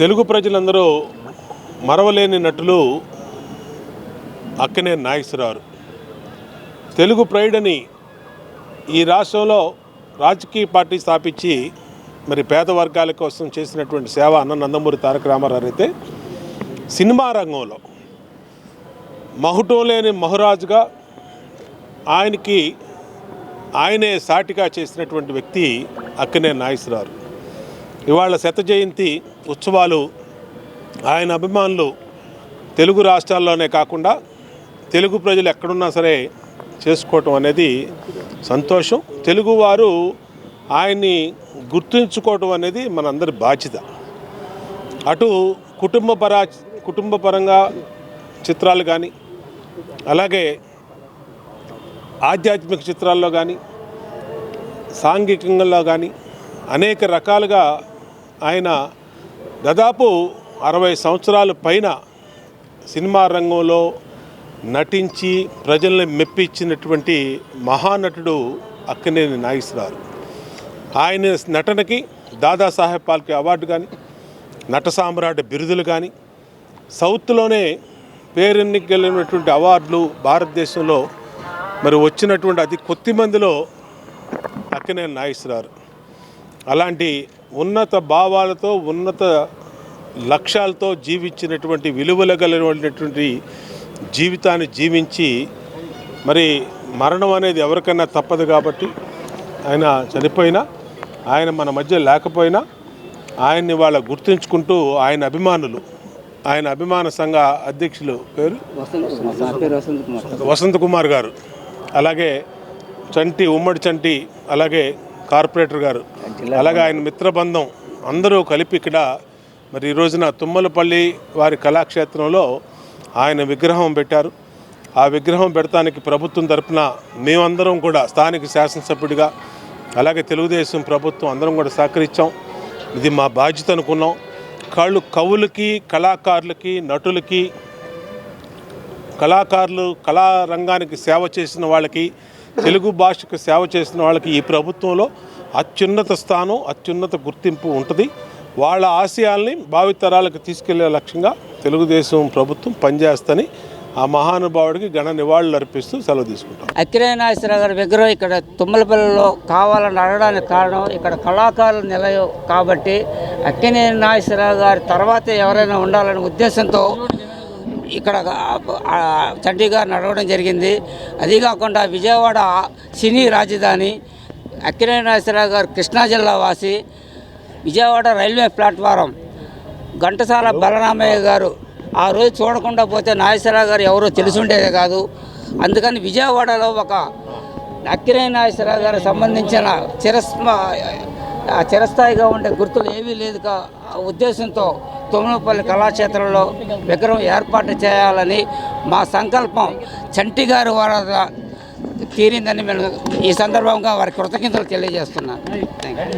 తెలుగు ప్రజలందరూ మరవలేని నటులు అక్కినేని నాగేశ్వరరావు. తెలుగు ప్రైడ్ అని ఈ రాష్ట్రంలో రాజకీయ పార్టీ స్థాపించి మరి పేద వర్గాల కోసం చేసినటువంటి సేవ అన్న నందమూరి తారక రామారావు అయితే సినిమా రంగంలో మహుటం లేని మహారాజుగా ఆయనే సాటిగా చేసినటువంటి వ్యక్తి అక్కినేని నాగేశ్వరరావు. ఇవాళ శత జయంతి ఉత్సవాలు ఆయన అభిమానులు తెలుగు రాష్ట్రాల్లోనే కాకుండా తెలుగు ప్రజలు ఎక్కడున్నా సరే చేసుకోవటం అనేది సంతోషం. తెలుగువారు ఆయన్ని గుర్తుంచుకోవటం అనేది మనందరి బాధ్యత. అటు కుటుంబపరంగా చిత్రాలు కానీ, అలాగే ఆధ్యాత్మిక చిత్రాల్లో కానీ, సాంఘికంగా కానీ అనేక రకాలుగా ఆయన దాదాపు 60 సంవత్సరాల పైన సినిమా రంగంలో నటించి ప్రజల్ని మెప్పించినటువంటి మహానటుడు అక్కినేని నాగేశ్వరరావు. ఆయన నటనకి దాదాసాహెబ్ ఫాల్కే అవార్డు కానీ, నట సామ్రాట్ బిరుదులు కానీ, సౌత్లోనే పేరెన్నికలిగినటువంటి అవార్డులు భారతదేశంలో మరి వచ్చినటువంటి అతి కొద్ది మందిలో అక్కినేని నాగేశ్వరరావు. అలాంటి ఉన్నత భావాలతో ఉన్నత లక్ష్యాలతో జీవించినటువంటి విలువలు కలిగినటువంటి జీవితాన్ని జీవించి మరి మరణం అనేది ఎవరికైనా తప్పదు కాబట్టి ఆయన చనిపోయినా, ఆయన మన మధ్య లేకపోయినా ఆయన్ని వాళ్ళ గుర్తుంచుకుంటూ ఆయన అభిమాన సంఘ అధ్యక్షులు పేరు వసంత్ కుమార్ గారు, అలాగే ఉమ్మడి చంటి, అలాగే కార్పొరేటర్ గారు, అలాగే ఆయన మిత్రబృందం అందరూ కలిపి ఇక్కడ మరి ఈ రోజున తుమ్మలపల్లి వారి కళాక్షేత్రంలో ఆయన విగ్రహం పెట్టారు. ఆ విగ్రహం పెడతానికి ప్రభుత్వం తరపున మేమందరం కూడా స్థానిక శాసనసభ్యుడిగా, అలాగే తెలుగుదేశం ప్రభుత్వం అందరం కూడా సహకరించాం. ఇది మా బాధ్యత అనుకున్నాం. కవులకి, కళాకారులకి, నటులకి, కళారంగానికి సేవ చేసిన వాళ్ళకి, తెలుగు భాషకు సేవ చేసిన వాళ్ళకి ఈ ప్రభుత్వంలో అత్యున్నత స్థానం, అత్యున్నత గుర్తింపు ఉంటుంది. వాళ్ళ ఆశయాల్ని భావితరాలకు తీసుకెళ్లే లక్ష్యంగా తెలుగుదేశం ప్రభుత్వం పనిచేస్తని ఆ మహానుభావుడికి ఘన నివాళులు అర్పిస్తూ సెలవు తీసుకుంటాం. అక్కినేని నాగేశ్వరరావు గారి విగ్రహం ఇక్కడ తుమ్మలపల్లిలో కావాలని అడగడానికి కారణం ఇక్కడ కళాకారుల నిలయం కాబట్టి అక్కినేని నాగేశ్వరరావు గారి తర్వాత ఎవరైనా ఉండాలనే ఉద్దేశంతో ఇక్కడ చంటి గారిని అడగడం జరిగింది. అది కాకుండా విజయవాడ సినీ రాజధాని, అక్కినేని నాగేశ్వరరావు గారు కృష్ణా జిల్లా వాసి, విజయవాడ రైల్వే ప్లాట్ఫారం ఘంటసాల బలరామయ్య గారు ఆ రోజు చూడకుండా పోతే నాగేశ్వరరావు గారు ఎవరో తెలుసుండేదే కాదు. అందుకని విజయవాడలో ఒక అక్కినేని నాగేశ్వరరావు గారికి సంబంధించిన చిరస్థాయిగా ఉండే గుర్తులు ఏమీ లేదు ఉద్దేశంతో తుమ్మలపల్లి కళాక్షేత్రంలో విగ్రహం ఏర్పాటు చేయాలని మా సంకల్పం చంటి గారి వారి తీరిందని మేము ఈ సందర్భంగా వారి కృతజ్ఞతలు తెలియజేస్తున్నాను. Thank you.